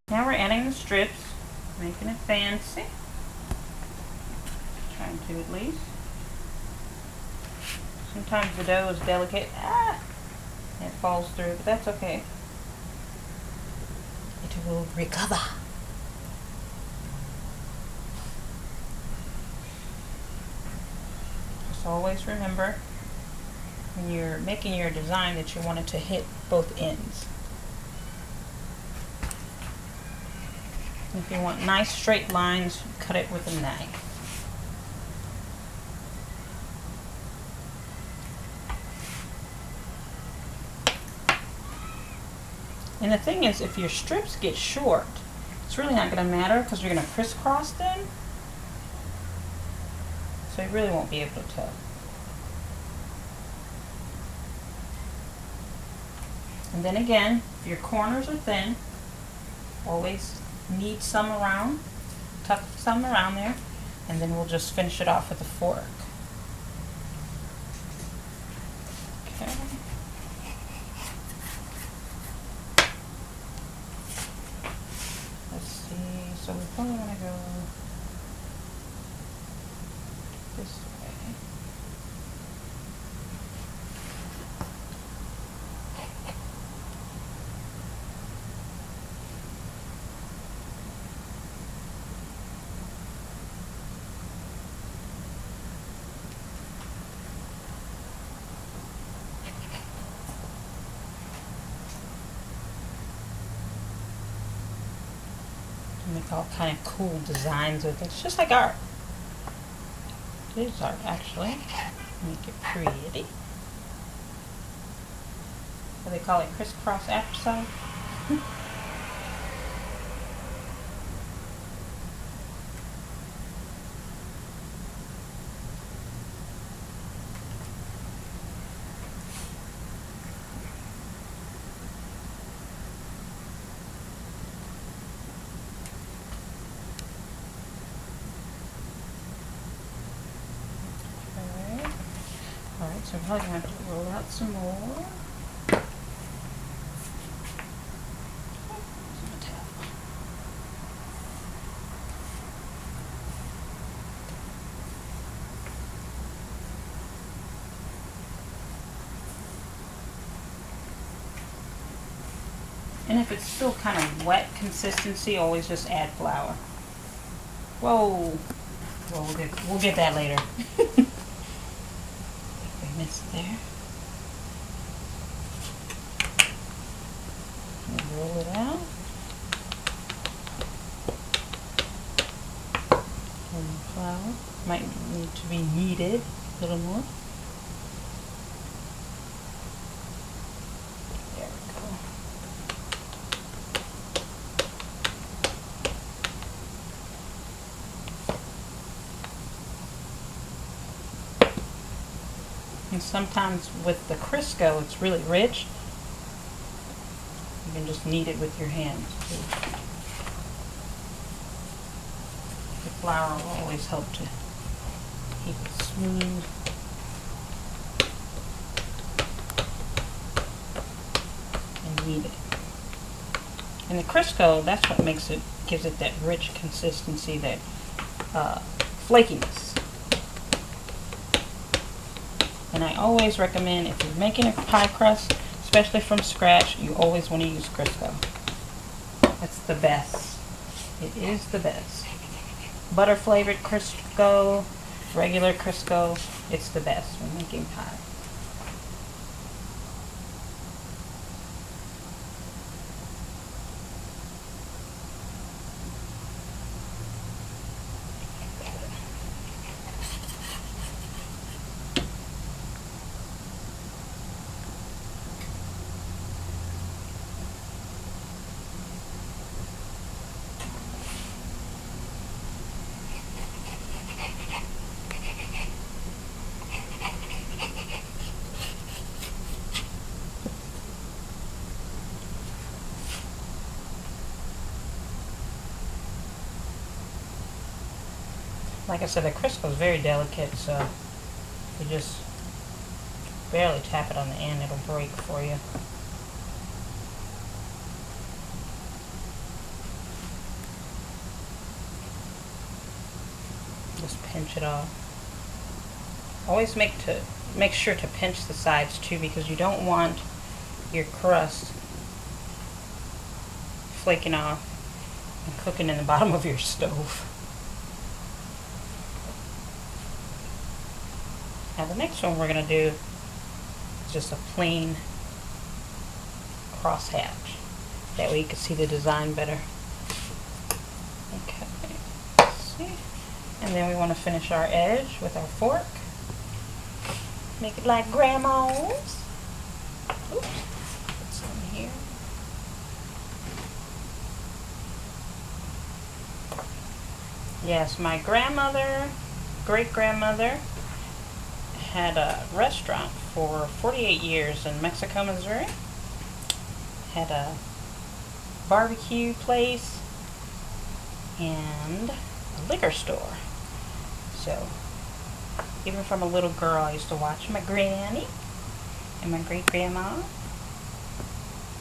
Now we're adding the strips, making it fancy. Trying to at least. Sometimes the dough is delicate. It falls through, but that's okay. It will recover. Just always remember when you're making your design that you want it to hit both ends. If you want nice straight lines, cut it with a knife. And the thing is, if your strips get short, it's really not going to matter because you're going to crisscross them. So you really won't be able to tell. And then again, if your corners are thin, always knead some around, tuck some around there, and then we'll just finish it off with a fork. Okay. Let's see, so we probably want to go this way. Make all kind of cool designs with it. It's just like art. It is art, actually. Make it pretty. What do they call it? Crisscross applesauce? Alright, so I'm probably going to have to roll out some more. And if it's still kind of wet consistency, always just add flour. Whoa! Well, we'll get that later. Missed there. Roll it out. And the flour might need to be kneaded a little more. There we go. And sometimes with the Crisco, it's really rich. You can just knead it with your hands too. The flour will always help to keep it smooth. And knead it. And the Crisco, that's what makes it, gives it that rich consistency, that flakiness. And I always recommend, if you're making a pie crust, especially from scratch, you always want to use Crisco. It's the best. It is the best. Butter flavored Crisco, regular Crisco, it's the best when making pie. Like I said, the Crisco is very delicate, so you just barely tap it on the end, it'll break for you. just pinch it off. Always make sure to pinch the sides too, because you don't want your crust flaking off and cooking in the bottom of your stove. Now the next one we're going to do is just a plain crosshatch. That way you can see the design better. Okay, let's see. And then we want to finish our edge with our fork. Make it like grandma's. Oops, put some here. Yes, my grandmother, great-grandmother, had a restaurant for 48 years in Mexico, Missouri. Had a barbecue place and a liquor store. So, even from a little girl, I used to watch my granny and my great-grandma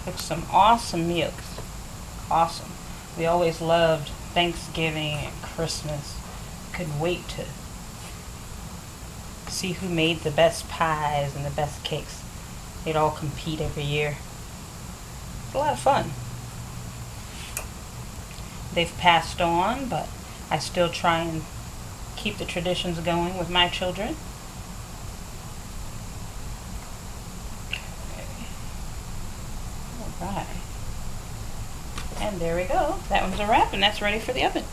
cook some awesome meals. Awesome. We always loved Thanksgiving and Christmas. Couldn't wait to see who made the best pies and the best cakes. They'd all compete every year. It's a lot of fun. They've passed on, but I still try and keep the traditions going with my children. Alright. And there we go. That one's a wrap, and that's ready for the oven.